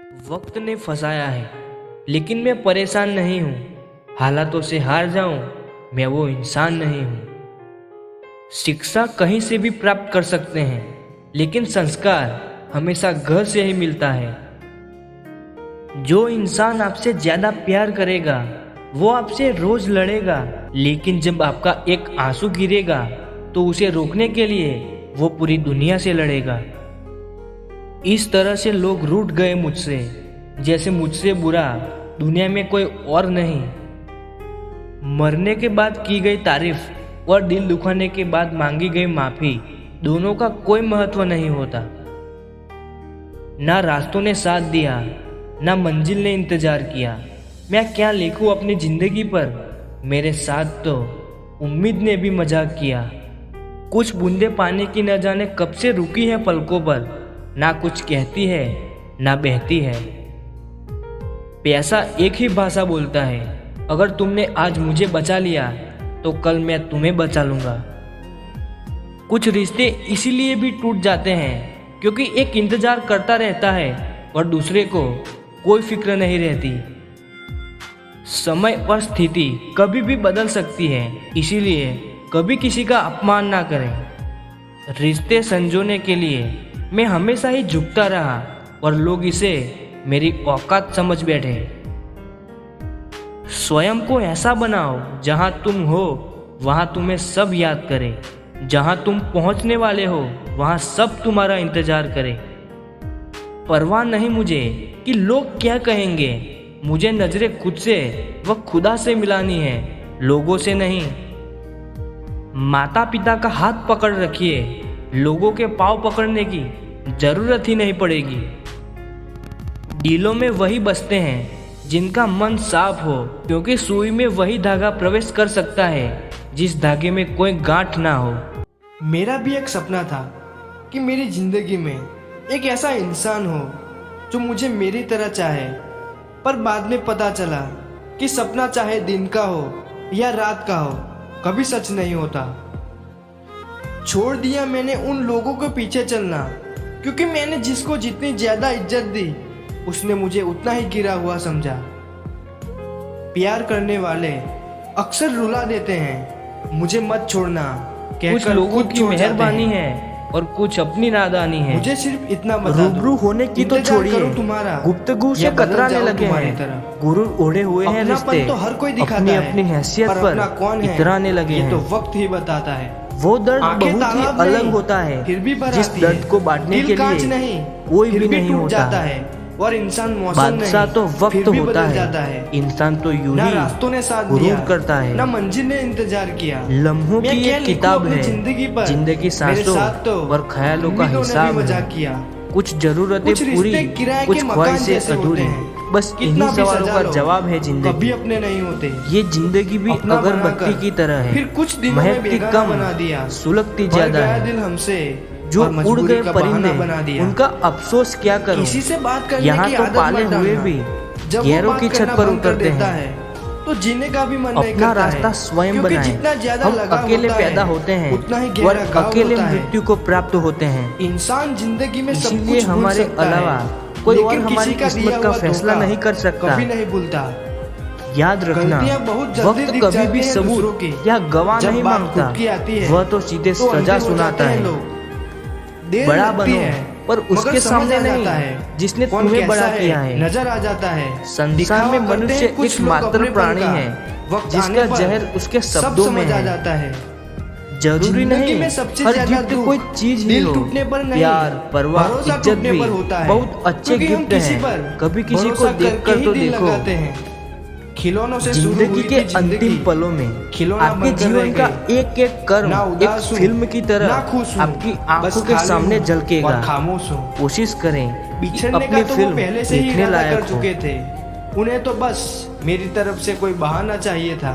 वक्त ने फंसाया है, लेकिन मैं परेशान नहीं हूँ। हालातों से हार जाऊं, मैं वो इंसान नहीं हूँ। शिक्षा कहीं से भी प्राप्त कर सकते हैं, लेकिन संस्कार हमेशा घर से ही मिलता है। जो इंसान आपसे ज्यादा प्यार करेगा, वो आपसे रोज लड़ेगा, लेकिन जब आपका एक आंसू गिरेगा, तो उसे रोकने के लिए वो पूरी दुनिया से लड़ेगा। इस तरह से लोग रूठ गए मुझसे, जैसे मुझसे बुरा दुनिया में कोई और नहीं। मरने के बाद की गई तारीफ और दिल दुखाने के बाद मांगी गई माफी, दोनों का कोई महत्व नहीं होता। ना रास्तों ने साथ दिया, ना मंजिल ने इंतजार किया। मैं क्या लिखूं अपनी जिंदगी पर, मेरे साथ तो उम्मीद ने भी मजाक किया। कुछ बूंदे पानी की न जाने कब से रुकी है पलकों पर, ना कुछ कहती है ना बहती है। प्यासा एक ही भाषा बोलता है, अगर तुमने आज मुझे बचा लिया तो कल मैं तुम्हें बचा लूंगा। कुछ रिश्ते इसीलिए भी टूट जाते हैं क्योंकि एक इंतजार करता रहता है और दूसरे को कोई फिक्र नहीं रहती। समय और स्थिति कभी भी बदल सकती है, इसीलिए कभी किसी का अपमान ना करें। रिश्ते संजोने के लिए मैं हमेशा ही झुकता रहा और लोग इसे मेरी औकात समझ बैठे। स्वयं को ऐसा बनाओ जहां तुम हो वहां तुम्हें सब याद करें। जहां तुम पहुंचने वाले हो वहां सब तुम्हारा इंतजार करें। परवाह नहीं मुझे कि लोग क्या कहेंगे, मुझे नजरें खुद से व खुदा से मिलानी है, लोगों से नहीं। माता पिता का हाथ पकड़ रखिए, लोगों के पाँव पकड़ने की जरूरत ही नहीं पड़ेगी। दिलों में वही बसते हैं जिनका मन साफ हो, क्योंकि सुई में वही धागा प्रवेश कर सकता है जिस धागे में कोई गांठ ना हो। मेरा भी एक सपना था कि मेरी जिंदगी में एक ऐसा इंसान हो जो मुझे मेरी तरह चाहे, पर बाद में पता चला कि सपना चाहे दिन का हो या रात का हो, कभी सच नहीं होता। छोड़ दिया मैंने उन लोगों के पीछे चलना, क्योंकि मैंने जिसको जितनी ज्यादा इज्जत दी उसने मुझे उतना ही गिरा हुआ समझा। प्यार करने वाले अक्सर रुला देते हैं, मुझे मत छोड़ना कहकर कुछ लोगों खुद की छोड़ जाते मेहरबानी हैं। है और कुछ अपनी नादानी है। मुझे सिर्फ इतना बता दो, रूबरू होने की तो इंतजार छोड़िए, करूं तुम्हारा गुफ्तगू से या बदल कतराने जाऊं लगे तुम्हारी हैं। तरह। गुरूर ओढ़े हुए हैं अपनापन रिश्ते, तो हर कोई दिखाता अपनी है, अपनी हैसियत पर अपना कौन पर है इतराने लगे ये हैं। तो वक्त ही बताता है। वो दर्द आंखें बहुत ही तालाब अलग नहीं, होता है, फिर भी भर जिस आती दर्द है। को बांटने दिल के कांच लिए नहीं, कोई फिर भी नहीं टूट होता। जाता है। और इंसान मौसम बादशाह नहीं, तो वक्त फिर भी होता बदल जाता है, है। इंसान तो यूं ना ही रास्तों ने साथ गुरूर दिया, करता है। ना मंजिल ने इंतजार किया। लम्हों मैं की क्या एक लिखूं किताब अपनी है, जिंदगी पर, जिंदगी मेरे सांसों साथ तो और ख्यालों का उम्मीदों ने भी हिसाब है। मजाक किया। कुछ जरूरतें कुछ पूरी, रिश्ते किराए के कुछ मकान ख्वाहिशें जैसे होते अधूरी, हैं। बस कितना इन्हीं भी सवालों सजा का लो, जवाब है कभी जिंदगी। अपने नहीं होते। ये जिंदगी भी अपना अगरबत्ती बनाकर की तरह है, फिर कुछ दिनों में महकती बेगाना कम, बना दिया। सुलगती भर ज्यादा गया है। दिल हमसे जो और उड़ मजबूरी गए का बहाना परिंदे, बना दिया। उनका अफसोस क्या करूं। किसी से बात करने यहाँ की तो आदत पाले मत हुए डालना। भी जब वो गैरों बात की छत करना पर बंद कर उतरते देता हैं। है तो जीने का भी मन नहीं अपना करता रास्ता है, स्वयं क्योंकि बनाएं। जितना ज्यादा हम लगा अकेले होता पैदा है, होते हैं उतना ही और गहरा घाव अकेले होता है। मृत्यु को प्राप्त होते हैं। इंसान जिंदगी में सब इसीलिए कुछ भूल हमारे सकता है, अलावा कोई और लेकिन हमारी किसी का किस्मत दिया का हुआ फैसला धोखा नहीं कर सकता। कभी नहीं भूलता। याद रखना, गलतियां बहुत जल्दी वक्त दिख कभी जाती भी हैं दूसरों सबूत की। या गवाह जब नहीं बात मांगता, खुद की आती है, वह तो सीधे तो सजा अंधे हो सुनाता जाते हैं है। लोग। देर बड़ा लगती बनो, है, पर मगर उसके समझ सामने आ नहीं जाता है, जिसने कौन तुम्हें कैसा बड़ा किया है। नजर आ जाता है। संसार दिखावा में करते मनुष्य हैं कुछ एक लोग मात्र अपनेपन प्राणी का, है वक्त जिसका आने पर जहर उसके सब शब्दों में समझ आ है। जाता है। जरूरी जिंदगी नहीं में सबसे हर ज्यादा गिफ्ट दुख कोई चीज ही दिल हो। टूटने पर नहीं, प्यार, परवाह, भरोसा इज्जत टूटने भी पर होता है। बहुत अच्छे क्योंकि हम गिफ्ट किसी हैं। पर कभी किसी को भरोसा देख करके कर ही तो दिल देखो। लगाते हैं। खिलौनों से शुरू जिंदगी हुई के थी जिंदगी, अंतिम पलों में खिलौना आपके बनकर रह जीवन का गई। एक एक कर्म ना एक उदास हूँ, फिल्म की ना तरह खुश हूँ, आपकी बस आंखों के खाली सामने हूँ झलकेगा। और खामोश हूँ। कोशिश करें कि बिछड़ने अपनी का तो वो फिल्म पहले से ही देखने इरादा लायक कर हो। चुके थे। उन्हें तो बस मेरी तरफ से कोई बहाना चाहिए था।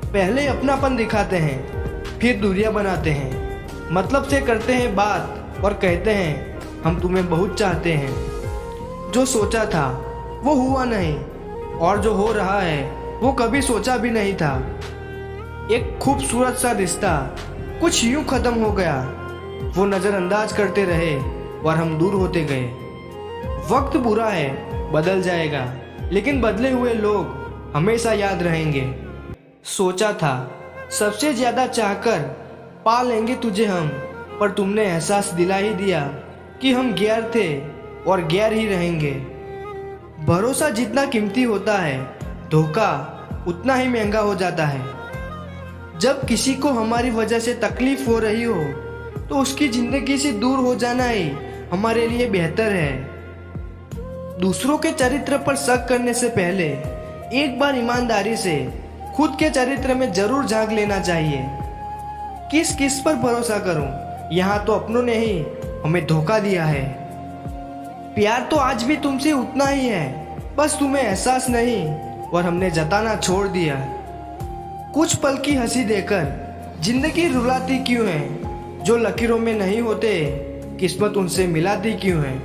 पहले अपनापन दिखाते हैं, फिर दूरियां बनाते हैं, मतलब से करते हैं बात और कहते हैं हम तुम्हें बहुत चाहते हैं। जो सोचा था वो हुआ नहीं, और जो हो रहा है वो कभी सोचा भी नहीं था। एक खूबसूरत सा रिश्ता कुछ यूं खत्म हो गया। वो नजरअंदाज करते रहे और हम दूर होते गए। वक्त बुरा है, बदल जाएगा, लेकिन बदले हुए लोग हमेशा याद रहेंगे। सोचा था सबसे ज्यादा चाहकर पा लेंगे तुझे हम, पर तुमने एहसास दिला ही दिया कि हम गैर थे और गैर ही रहेंगे। भरोसा जितना कीमती होता है, धोखा उतना ही महंगा हो जाता है। जब किसी को हमारी वजह से तकलीफ हो रही हो तो उसकी जिंदगी से दूर हो जाना ही हमारे लिए बेहतर है। दूसरों के चरित्र पर शक करने से पहले एक बार ईमानदारी से खुद के चरित्र में जरूर झांक लेना चाहिए। किस किस पर भरोसा करूं? यहाँ तो अपनों ने ही हमें धोखा दिया है। प्यार तो आज भी तुमसे उतना ही है, बस तुम्हें एहसास नहीं और हमने जताना छोड़ दिया। कुछ पल की हंसी देकर जिंदगी रुलाती क्यों है? जो लकीरों में नहीं होते किस्मत उनसे मिलाती क्यों है?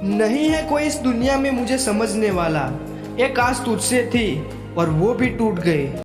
नहीं है कोई इस दुनिया में मुझे समझने वाला, एक आस तुझसे थी और वो भी टूट गई।